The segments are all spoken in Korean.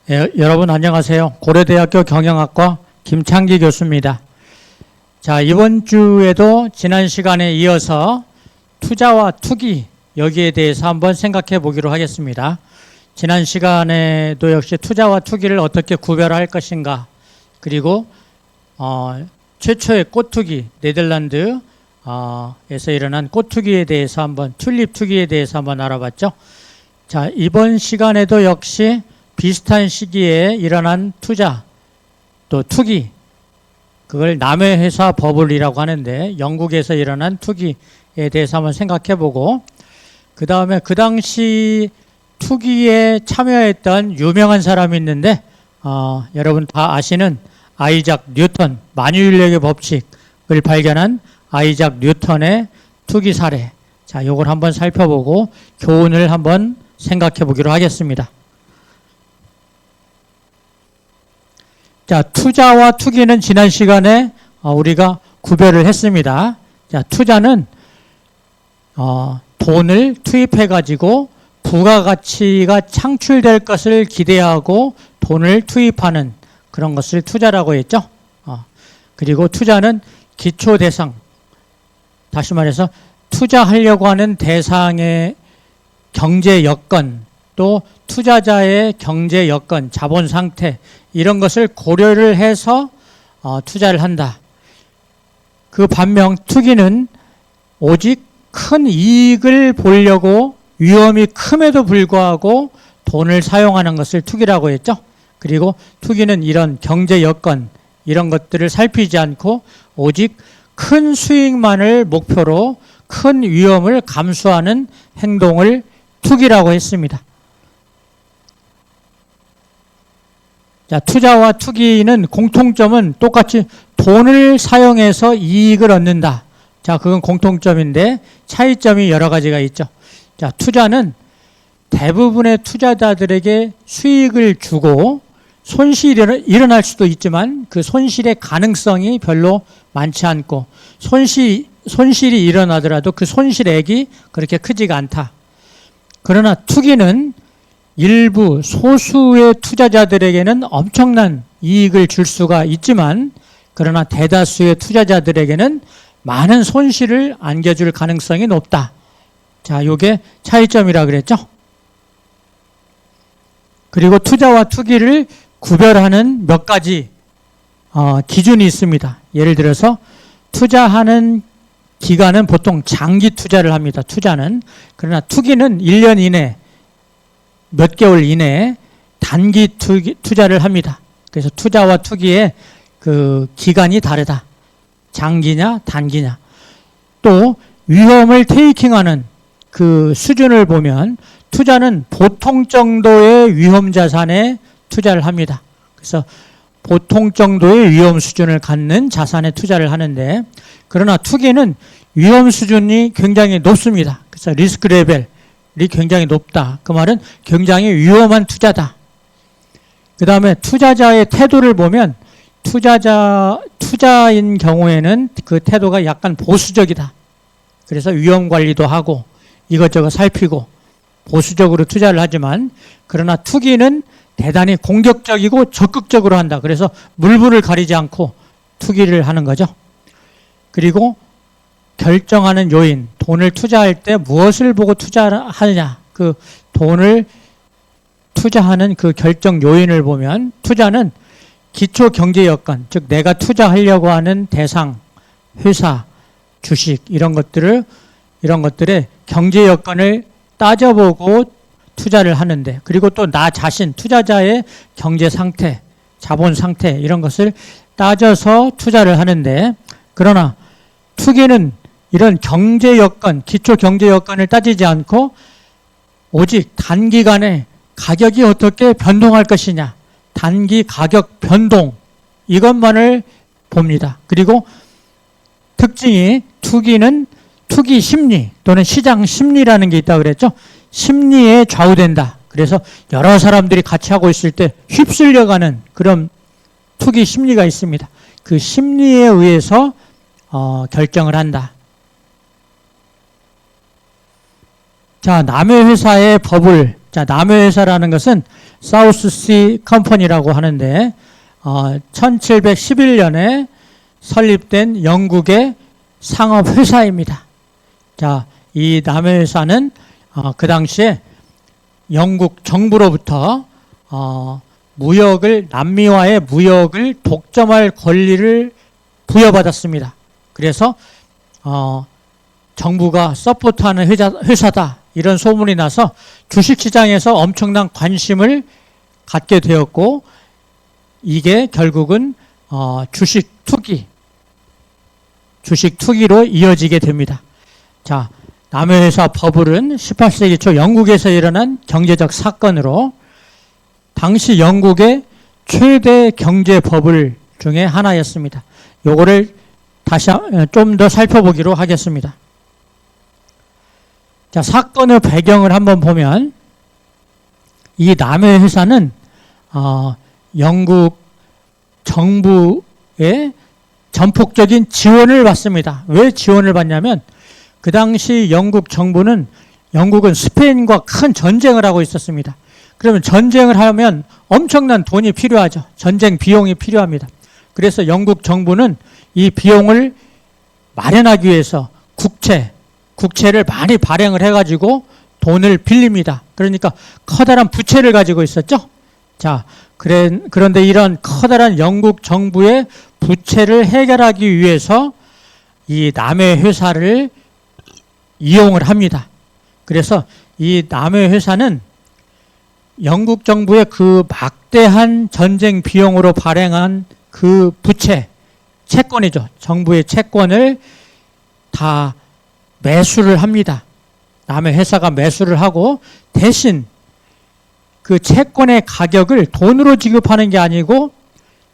여러분 안녕하세요. 고려대학교 경영학과 김창기 교수입니다. 자, 이번 주에도 지난 시간에 이어서 투자와 투기 여기에 대해서 한번 생각해 보기로 하겠습니다. 지난 시간에도 역시 투자와 투기를 어떻게 구별할 것인가, 그리고 최초의 꽃투기, 네덜란드에서 일어난 꽃투기에 대해서 한번, 튤립 투기에 대해서 한번 알아봤죠. 자, 이번 시간에도 역시 비슷한 시기에 일어난 투자, 또 투기, 그걸 남의 회사 버블이라고 하는데 영국에서 일어난 투기에 대해서 한번 생각해 보고, 그 다음에 그 당시 투기에 참여했던 유명한 사람이 있는데 여러분 다 아시는 아이작 뉴턴, 만유인력의 법칙을 발견한 아이작 뉴턴의 투기 사례, 자, 요걸 한번 살펴보고 교훈을 한번 생각해 보기로 하겠습니다. 자, 투자와 투기는 지난 시간에 우리가 구별을 했습니다. 자, 투자는 돈을 투입해 가지고 부가가치가 창출될 것을 기대하고 돈을 투입하는 그런 것을 투자라고 했죠. 그리고 투자는 기초 대상, 다시 말해서 투자하려고 하는 대상의 경제 여건, 또 투자자의 경제 여건, 자본 상태, 이런 것을 고려를 해서 투자를 한다. 그 반면 투기는 오직 큰 이익을 보려고 위험이 큼에도 불구하고 돈을 사용하는 것을 투기라고 했죠. 그리고 투기는 이런 경제 여건, 이런 것들을 살피지 않고 오직 큰 수익만을 목표로 큰 위험을 감수하는 행동을 투기라고 했습니다. 자, 투자와 투기는 공통점은 똑같이 돈을 사용해서 이익을 얻는다. 자, 그건 공통점인데 차이점이 여러 가지가 있죠. 자, 투자는 대부분의 투자자들에게 수익을 주고 손실이 일어날 수도 있지만 그 손실의 가능성이 별로 많지 않고, 손실이 일어나더라도 그 손실액이 그렇게 크지가 않다. 그러나 투기는 일부 소수의 투자자들에게는 엄청난 이익을 줄 수가 있지만, 그러나 대다수의 투자자들에게는 많은 손실을 안겨줄 가능성이 높다. 자, 요게 차이점이라 그랬죠. 그리고 투자와 투기를 구별하는 몇 가지 기준이 있습니다. 예를 들어서 투자하는 기간은 보통 장기 투자를 합니다. 투자는. 그러나 투기는 1년 이내, 몇 개월 이내에 단기 투자를 합니다. 그래서 투자와 투기의 그 기간이 다르다. 장기냐 단기냐. 또 위험을 테이킹하는 그 수준을 보면 투자는 보통 정도의 위험 자산에 투자를 합니다. 그래서 보통 정도의 위험 수준을 갖는 자산에 투자를 하는데, 그러나 투기는 위험 수준이 굉장히 높습니다. 그래서 리스크 레벨이 굉장히 높다. 그 말은 굉장히 위험한 투자다. 그 다음에 투자자의 태도를 보면 투자인 경우에는 그 태도가 약간 보수적이다. 그래서 위험 관리도 하고 이것저것 살피고 보수적으로 투자를 하지만, 그러나 투기는 대단히 공격적이고 적극적으로 한다. 그래서 물불을 가리지 않고 투기를 하는 거죠. 그리고 결정하는 요인, 돈을 투자할 때 무엇을 보고 투자하느냐, 그 돈을 투자하는 그 결정 요인을 보면 투자는 기초 경제 여건, 즉 내가 투자하려고 하는 대상, 회사, 주식, 이런 것들의 경제 여건을 따져보고 투자를 하는데, 그리고 또 나 자신, 투자자의 경제 상태, 자본 상태, 이런 것을 따져서 투자를 하는데, 그러나 투기는 이런 경제 여건, 기초 경제 여건을 따지지 않고 오직 단기간에 가격이 어떻게 변동할 것이냐, 단기 가격 변동, 이것만을 봅니다. 그리고 특징이 투기는 투기 심리 또는 시장 심리라는 게 있다고 그랬죠. 심리에 좌우된다. 그래서 여러 사람들이 같이 하고 있을 때 휩쓸려가는 그런 투기 심리가 있습니다. 그 심리에 의해서 결정을 한다. 자, 남의 회사의 버블. 자, 남의 회사라는 것은 사우스시 컴퍼니라고 하는데 1711년에 설립된 영국의 상업회사입니다. 자, 이 남해회사는 그 당시에 영국 정부로부터 남미와의 무역을 독점할 권리를 부여받았습니다. 그래서 정부가 서포트하는 회사다 이런 소문이 나서 주식시장에서 엄청난 관심을 갖게 되었고, 이게 결국은 주식 투기로 이어지게 됩니다. 자, 남해회사 버블은 18세기 초 영국에서 일어난 경제적 사건으로 당시 영국의 최대 경제 버블 중에 하나였습니다. 요거를 다시 좀 더 살펴보기로 하겠습니다. 자, 사건의 배경을 한번 보면 이 남해회사는 영국 정부의 전폭적인 지원을 받습니다. 왜 지원을 받냐면 그 당시 영국은 스페인과 큰 전쟁을 하고 있었습니다. 그러면 전쟁을 하면 엄청난 돈이 필요하죠. 전쟁 비용이 필요합니다. 그래서 영국 정부는 이 비용을 마련하기 위해서 국채를 많이 발행을 해가지고 돈을 빌립니다. 그러니까 커다란 부채를 가지고 있었죠. 자, 그런데 이런 커다란 영국 정부의 부채를 해결하기 위해서 이 남해회사를 이용을 합니다. 그래서 이 남해회사는 영국 정부의 그 막대한 전쟁 비용으로 발행한 그 채권이죠. 정부의 채권을 다 매수를 합니다. 남해회사가 매수를 하고 대신 그 채권의 가격을 돈으로 지급하는 게 아니고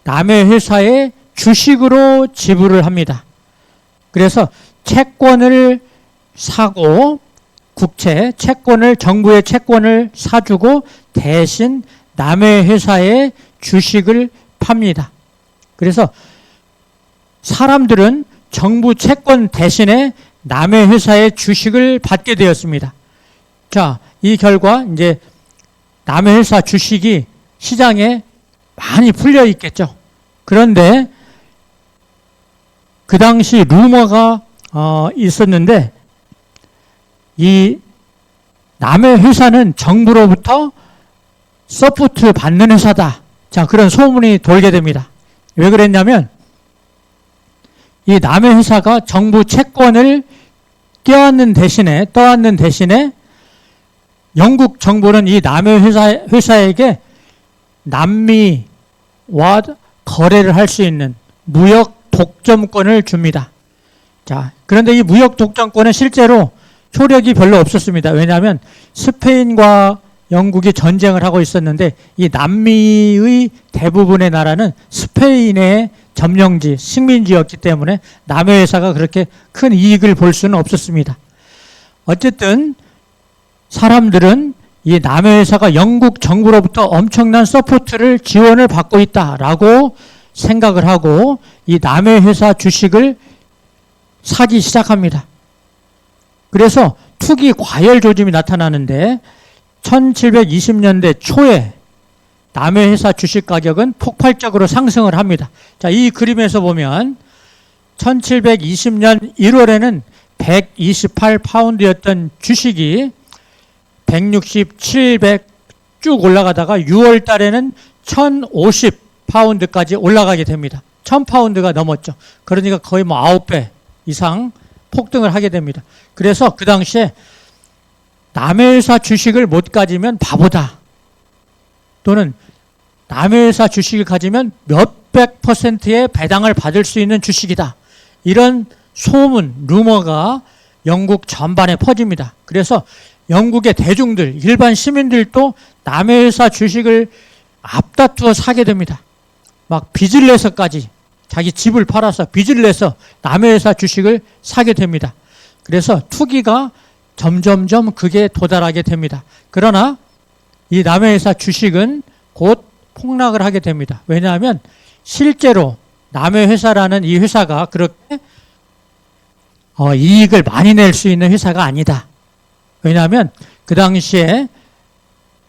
남해회사의 주식으로 지불을 합니다. 그래서 채권을 사고 정부의 채권을 사주고 대신 남해회사의 주식을 팝니다. 그래서 사람들은 정부 채권 대신에 남해회사의 주식을 받게 되었습니다. 자, 이 결과 이제 남해회사 주식이 시장에 많이 풀려 있겠죠. 그런데 그 당시 루머가 있었는데 이 남해회사는 정부로부터 서포트 받는 회사다. 자, 그런 소문이 돌게 됩니다. 왜 그랬냐면 이 남해회사가 정부 채권을 떠안는 대신에 영국 정부는 이 남해회사에게 남미와 거래를 할 수 있는 무역 독점권을 줍니다. 자, 그런데 이 무역 독점권은 실제로 효력이 별로 없었습니다. 왜냐하면 스페인과 영국이 전쟁을 하고 있었는데 이 남미의 대부분의 나라는 스페인의 점령지, 식민지였기 때문에 남해회사가 그렇게 큰 이익을 볼 수는 없었습니다. 어쨌든 사람들은 이 남해회사가 영국 정부로부터 엄청난 지원을 받고 있다라고 생각을 하고 이 남해회사 주식을 사기 시작합니다. 그래서 투기 과열 조짐이 나타나는데 1720년대 초에 남해회사 주식 가격은 폭발적으로 상승을 합니다. 자, 이 그림에서 보면 1720년 1월에는 128파운드였던 주식이 160, 700 쭉 올라가다가 6월 달에는 1050파운드까지 올라가게 됩니다. 1000파운드가 넘었죠. 그러니까 거의 9배 이상 폭등을 하게 됩니다. 그래서 그 당시에 남해회사 주식을 못 가지면 바보다. 또는 남해회사 주식을 가지면 몇백 %의 배당을 받을 수 있는 주식이다. 이런 소문, 루머가 영국 전반에 퍼집니다. 그래서 영국의 대중들, 일반 시민들도 남해회사 주식을 앞다투어 사게 됩니다. 막 빚을 내서까지 자기 집을 팔아서 빚을 내서 남해회사 주식을 사게 됩니다. 그래서 투기가 점점점 극에 도달하게 됩니다. 그러나 이 남해회사 주식은 곧 폭락을 하게 됩니다. 왜냐하면 실제로 남해회사라는 이 회사가 그렇게 이익을 많이 낼 수 있는 회사가 아니다. 왜냐하면 그 당시에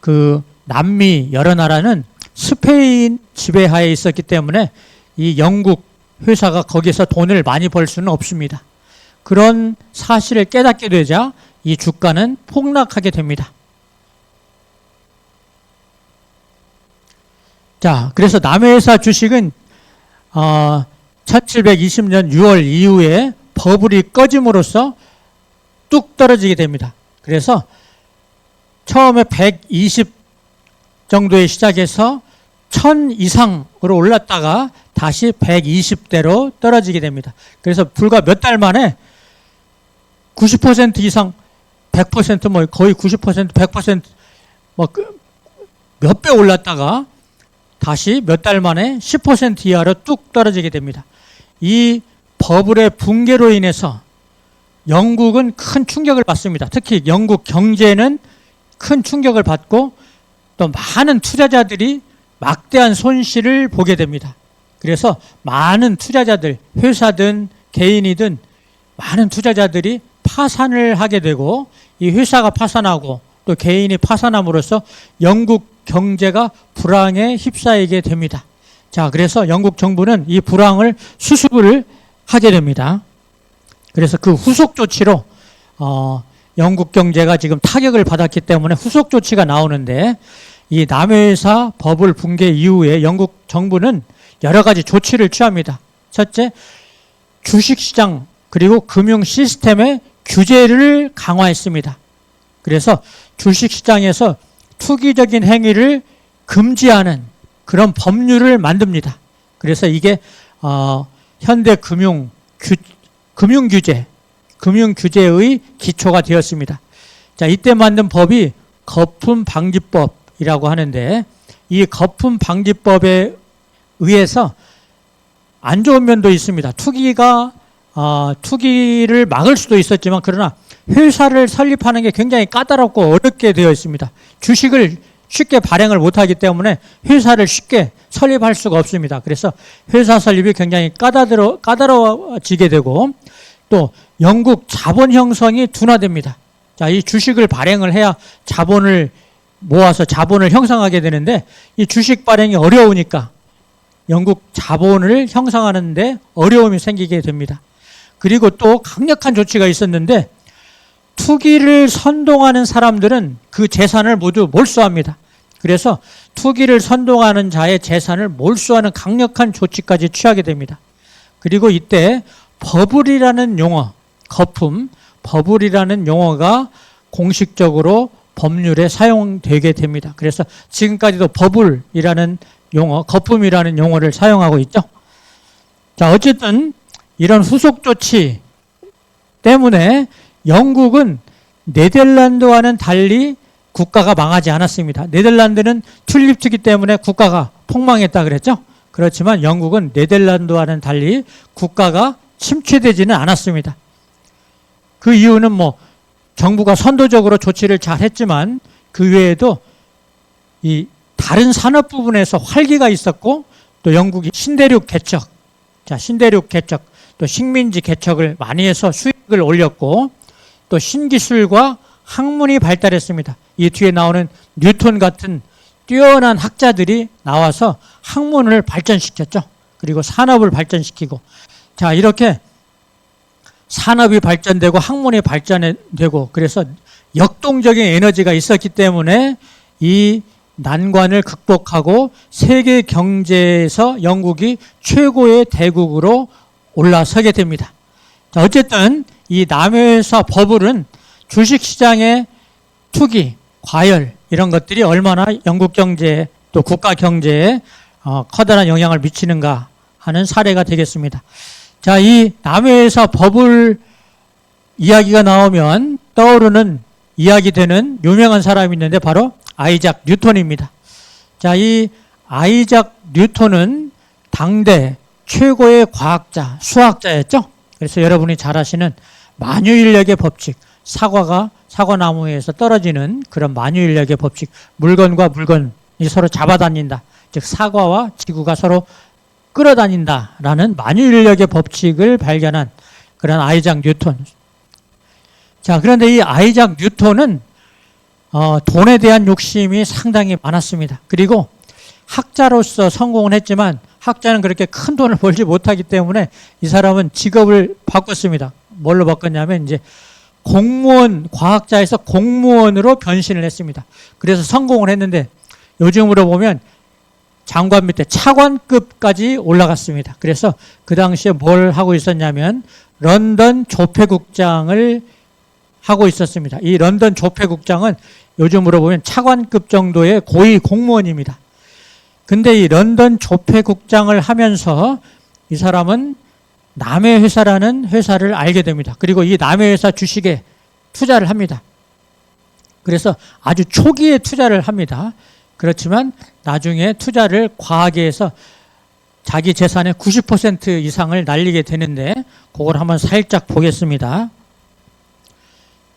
그 남미 여러 나라는 스페인 지배하에 있었기 때문에 이 영국 회사가 거기서 돈을 많이 벌 수는 없습니다. 그런 사실을 깨닫게 되자 이 주가는 폭락하게 됩니다. 자, 그래서 남해회사 주식은 1720년 6월 이후에 버블이 꺼짐으로써 뚝 떨어지게 됩니다. 그래서 처음에 120 정도에 시작해서 1000 이상으로 올랐다가 다시 120대로 떨어지게 됩니다. 그래서 불과 몇 달 만에 90% 이상, 100% 뭐 거의 90%, 100% 뭐 몇 배 올랐다가 다시 몇 달 만에 10% 이하로 뚝 떨어지게 됩니다. 이 버블의 붕괴로 인해서 영국은 큰 충격을 받습니다. 특히 영국 경제는 큰 충격을 받고 또 많은 투자자들이 막대한 손실을 보게 됩니다. 그래서 많은 투자자들, 회사든 개인이든 많은 투자자들이 파산을 하게 되고 이 회사가 파산하고 또 개인이 파산함으로써 영국 경제가 불황에 휩싸이게 됩니다. 자, 그래서 영국 정부는 이 불황을 수습을 하게 됩니다. 그래서 그 후속 조치로 영국 경제가 지금 타격을 받았기 때문에 후속 조치가 나오는데 이 남해회사 버블 붕괴 이후에 영국 정부는 여러 가지 조치를 취합니다. 첫째, 주식시장 그리고 금융 시스템의 규제를 강화했습니다. 그래서 주식시장에서 투기적인 행위를 금지하는 그런 법률을 만듭니다. 그래서 이게 현대 금융규제의 기초가 되었습니다. 자, 이때 만든 법이 거품방지법이라고 하는데 이 거품방지법에 의해서 안 좋은 면도 있습니다. 투기를 막을 수도 있었지만 그러나 회사를 설립하는 게 굉장히 까다롭고 어렵게 되어 있습니다. 주식을 쉽게 발행을 못하기 때문에 회사를 쉽게 설립할 수가 없습니다. 그래서 회사 설립이 굉장히 까다로워지게 되고 또 영국 자본 형성이 둔화됩니다. 자, 이 주식을 발행을 해야 자본을 모아서 자본을 형성하게 되는데 이 주식 발행이 어려우니까 영국 자본을 형성하는데 어려움이 생기게 됩니다. 그리고 또 강력한 조치가 있었는데 투기를 선동하는 사람들은 그 재산을 모두 몰수합니다. 그래서 투기를 선동하는 자의 재산을 몰수하는 강력한 조치까지 취하게 됩니다. 그리고 이때 버블이라는 용어, 버블이라는 용어가 공식적으로 법률에 사용되게 됩니다. 그래서 지금까지도 버블이라는 용어, 거품이라는 용어를 사용하고 있죠. 자, 어쨌든 이런 후속 조치 때문에 영국은 네덜란드와는 달리 국가가 망하지 않았습니다. 네덜란드는 튤립 투기 때문에 국가가 폭망했다 그랬죠. 그렇지만 영국은 네덜란드와는 달리 국가가 침체되지는 않았습니다. 그 이유는 뭐 정부가 선도적으로 조치를 잘 했지만 그 외에도 이 다른 산업 부분에서 활기가 있었고 또 영국이 신대륙 개척, 또 식민지 개척을 많이 해서 수익을 올렸고 또 신기술과 학문이 발달했습니다. 이 뒤에 나오는 뉴턴 같은 뛰어난 학자들이 나와서 학문을 발전시켰죠. 그리고 산업을 발전시키고 자, 이렇게 산업이 발전되고 학문이 발전되고 그래서 역동적인 에너지가 있었기 때문에 이 난관을 극복하고 세계 경제에서 영국이 최고의 대국으로 올라서게 됩니다. 자, 어쨌든 이 남해회사 버블은 주식시장의 투기, 과열 이런 것들이 얼마나 영국 경제에 또 국가 경제에 커다란 영향을 미치는가 하는 사례가 되겠습니다. 자, 이 남해회사 버블 이야기가 나오면 떠오르는 이야기되는 유명한 사람이 있는데 바로 아이작 뉴턴입니다. 자, 이 아이작 뉴턴은 당대 최고의 과학자, 수학자였죠. 그래서 여러분이 잘 아시는 만유인력의 법칙, 사과나무에서 떨어지는 그런 만유인력의 법칙, 물건과 물건이 서로 잡아다닌다. 즉 사과와 지구가 서로 끌어다닌다라는 만유인력의 법칙을 발견한 그런 아이작 뉴턴. 자, 그런데 이 아이작 뉴턴은 돈에 대한 욕심이 상당히 많았습니다. 그리고 학자로서 성공은 했지만 학자는 그렇게 큰 돈을 벌지 못하기 때문에 이 사람은 직업을 바꿨습니다. 뭘로 바꿨냐면 이제 공무원, 과학자에서 공무원으로 변신을 했습니다. 그래서 성공을 했는데 요즘으로 보면 장관 밑에 차관급까지 올라갔습니다. 그래서 그 당시에 뭘 하고 있었냐면 런던 조폐국장을 하고 있었습니다. 이 런던 조폐국장은 요즘으로 보면 차관급 정도의 고위 공무원입니다. 근데 이 런던 조폐국장을 하면서 이 사람은 남의 회사라는 회사를 알게 됩니다. 그리고 이 남의 회사 주식에 투자를 합니다. 그래서 아주 초기에 투자를 합니다. 그렇지만 나중에 투자를 과하게 해서 자기 재산의 90% 이상을 날리게 되는데 그걸 한번 살짝 보겠습니다.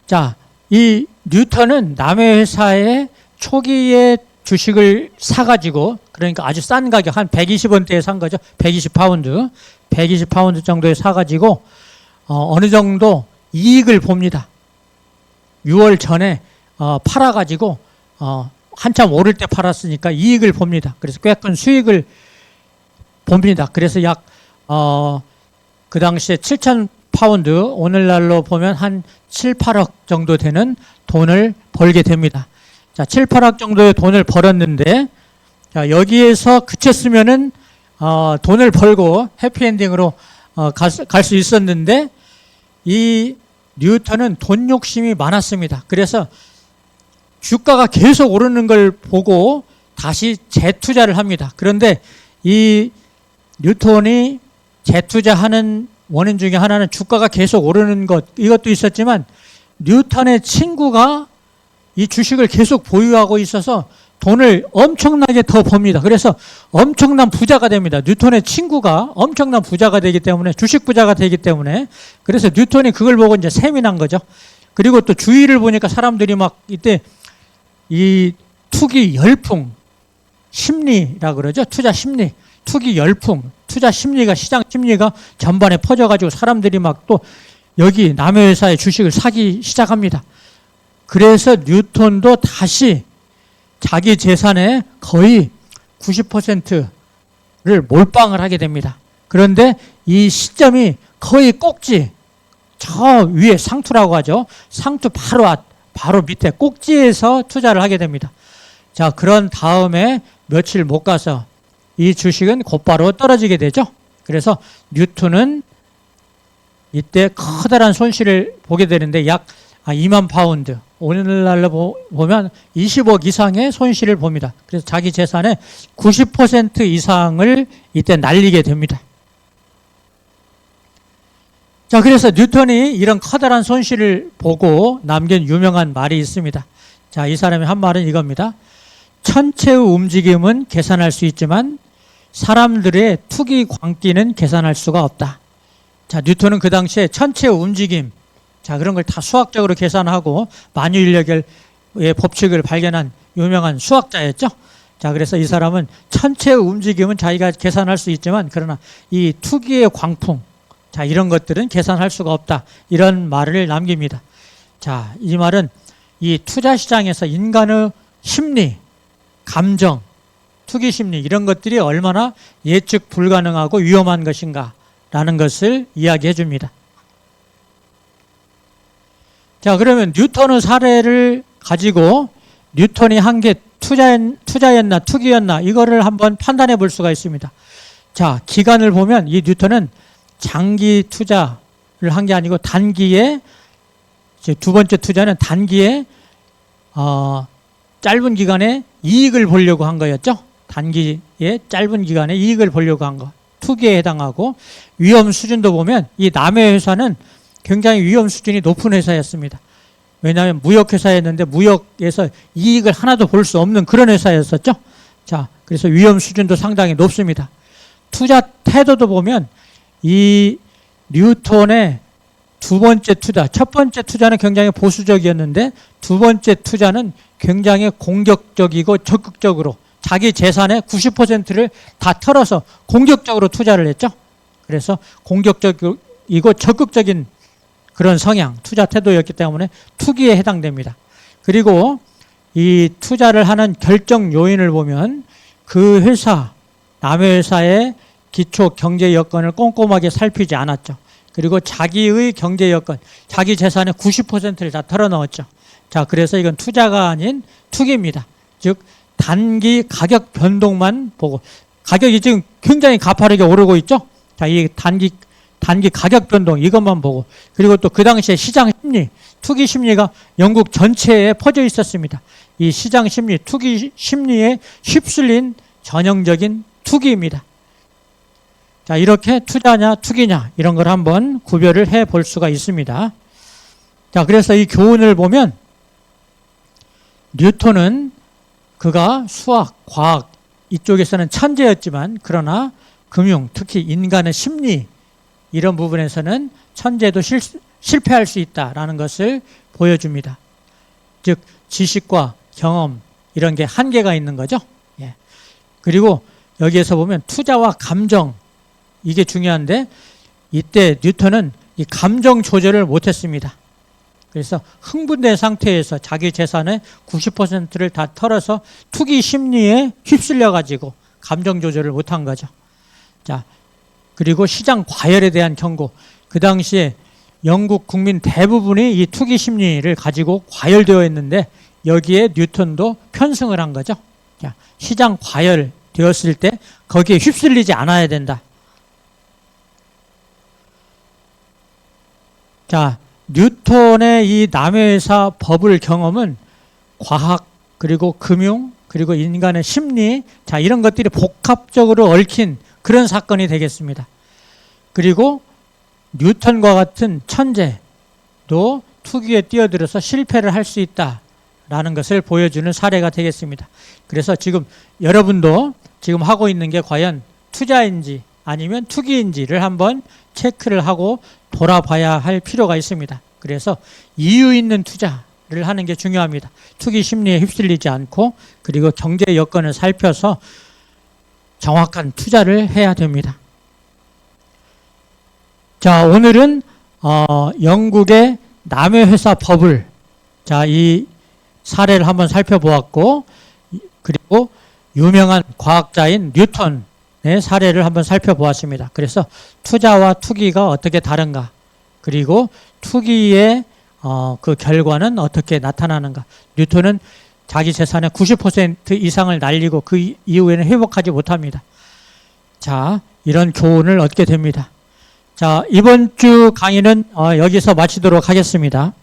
자, 이 뉴턴은 남의 회사의 초기에 주식을 사가지고 그러니까 아주 싼 가격 한 120원대에 산 거죠. 120파운드. 120파운드 정도에 사가지고 어느 정도 이익을 봅니다. 6월 전에 팔아가지고 한참 오를 때 팔았으니까 이익을 봅니다. 그래서 꽤 큰 수익을 봅니다. 그래서 약 그 당시에 7,000파운드 오늘날로 보면 한 7, 8억 정도 되는 돈을 벌게 됩니다. 자, 7, 8억 정도의 돈을 벌었는데 자, 여기에서 그쳤으면은 돈을 벌고 해피엔딩으로 갈 수 있었는데 이 뉴턴은 돈 욕심이 많았습니다. 그래서 주가가 계속 오르는 걸 보고 다시 재투자를 합니다. 그런데 이 뉴턴이 재투자하는 원인 중에 하나는 주가가 계속 오르는 것, 이것도 있었지만 뉴턴의 친구가 이 주식을 계속 보유하고 있어서 돈을 엄청나게 더 법니다. 그래서 엄청난 부자가 됩니다. 뉴턴의 친구가 엄청난 부자가 되기 때문에, 주식 부자가 되기 때문에, 그래서 뉴턴이 그걸 보고 이제 셈이 난 거죠. 그리고 또 주위를 보니까 사람들이 막 이때 이 투기 열풍, 심리라 그러죠. 투자 심리, 투기 열풍, 투자 심리가, 시장 심리가 전반에 퍼져가지고 사람들이 막 또 여기 남의 회사의 주식을 사기 시작합니다. 그래서 뉴턴도 다시 자기 재산의 거의 90%를 몰빵을 하게 됩니다. 그런데 이 시점이 거의 꼭지, 저 위에 상투라고 하죠. 상투 바로 밑에 꼭지에서 투자를 하게 됩니다. 자, 그런 다음에 며칠 못 가서 이 주식은 곧바로 떨어지게 되죠. 그래서 뉴턴은 이때 커다란 손실을 보게 되는데 약 2만 파운드, 오늘날로 보면 20억 이상의 손실을 봅니다. 그래서 자기 재산의 90% 이상을 이때 날리게 됩니다. 자, 그래서 뉴턴이 이런 커다란 손실을 보고 남긴 유명한 말이 있습니다. 자, 이 사람이 한 말은 이겁니다. 천체의 움직임은 계산할 수 있지만 사람들의 투기 광기는 계산할 수가 없다. 자, 뉴턴은 그 당시에 천체의 움직임, 자, 그런 걸 다 수학적으로 계산하고 만유인력의 법칙을 발견한 유명한 수학자였죠. 자, 그래서 이 사람은 천체의 움직임은 자기가 계산할 수 있지만 그러나 이 투기의 광풍, 자, 이런 것들은 계산할 수가 없다. 이런 말을 남깁니다. 자, 이 말은 이 투자 시장에서 인간의 심리, 감정, 투기 심리 이런 것들이 얼마나 예측 불가능하고 위험한 것인가 라는 것을 이야기해 줍니다. 자, 그러면 뉴턴의 사례를 가지고 뉴턴이 한 게 투자였나 투기였나 이거를 한번 판단해 볼 수가 있습니다. 자, 기간을 보면 이 뉴턴은 장기 투자를 한 게 아니고 단기에, 이제 두 번째 투자는 단기에 짧은 기간에 이익을 보려고 한 거였죠. 단기에 짧은 기간에 이익을 보려고 한 거. 투기에 해당하고 위험 수준도 보면 이 남의 회사는 굉장히 위험 수준이 높은 회사였습니다. 왜냐하면 무역회사였는데 무역에서 이익을 하나도 볼 수 없는 그런 회사였었죠. 자, 그래서 위험 수준도 상당히 높습니다. 투자 태도도 보면 이 뉴턴의 두 번째 투자, 첫 번째 투자는 굉장히 보수적이었는데 두 번째 투자는 굉장히 공격적이고 적극적으로 자기 재산의 90%를 다 털어서 공격적으로 투자를 했죠. 그래서 공격적이고 적극적인 그런 성향, 투자 태도였기 때문에 투기에 해당됩니다. 그리고 이 투자를 하는 결정 요인을 보면 그 회사, 남의 회사의 기초 경제 여건을 꼼꼼하게 살피지 않았죠. 그리고 자기의 경제 여건, 자기 재산의 90%를 다 털어넣었죠. 자, 그래서 이건 투자가 아닌 투기입니다. 즉, 단기 가격 변동만 보고, 가격이 지금 굉장히 가파르게 오르고 있죠. 자, 이 단기 가격 변동 이것만 보고, 그리고 또 그 당시에 시장 심리, 투기 심리가 영국 전체에 퍼져 있었습니다. 이 시장 심리, 투기 심리에 휩쓸린 전형적인 투기입니다. 자, 이렇게 투자냐 투기냐 이런 걸 한번 구별을 해 볼 수가 있습니다. 자, 그래서 이 교훈을 보면 뉴턴은 그가 수학, 과학 이쪽에서는 천재였지만 그러나 금융, 특히 인간의 심리 이런 부분에서는 천재도 실패할 수 있다라는 것을 보여줍니다. 즉 지식과 경험 이런 게 한계가 있는 거죠. 예. 그리고 여기에서 보면 투자와 감정 이게 중요한데 이때 뉴턴은 이 감정 조절을 못했습니다. 그래서 흥분된 상태에서 자기 재산의 90%를 다 털어서 투기 심리에 휩쓸려 가지고 감정 조절을 못한 거죠. 자, 그리고 시장 과열에 대한 경고. 그 당시에 영국 국민 대부분이 이 투기 심리를 가지고 과열되어 있는데 여기에 뉴턴도 편승을 한 거죠. 자, 시장 과열 되었을 때 거기에 휩쓸리지 않아야 된다. 자, 뉴턴의 이 남의 회사 버블 경험은 과학 그리고 금융 그리고 인간의 심리 자 이런 것들이 복합적으로 얽힌 그런 사건이 되겠습니다. 그리고 뉴턴과 같은 천재도 투기에 뛰어들어서 실패를 할 수 있다라는 것을 보여주는 사례가 되겠습니다. 그래서 지금 여러분도 지금 하고 있는 게 과연 투자인지 아니면 투기인지를 한번 체크를 하고 돌아봐야 할 필요가 있습니다. 그래서 이유 있는 투자를 하는 게 중요합니다. 투기 심리에 휩쓸리지 않고 그리고 경제 여건을 살펴서 정확한 투자를 해야 됩니다. 자, 오늘은 영국의 남의 회사 버블 자, 이 사례를 한번 살펴보았고 그리고 유명한 과학자인 뉴턴의 사례를 한번 살펴보았습니다. 그래서 투자와 투기가 어떻게 다른가 그리고 투기의 그 결과는 어떻게 나타나는가. 뉴턴은 자기 재산의 90% 이상을 날리고 그 이후에는 회복하지 못합니다. 자, 이런 교훈을 얻게 됩니다. 자, 이번 주 강의는 여기서 마치도록 하겠습니다.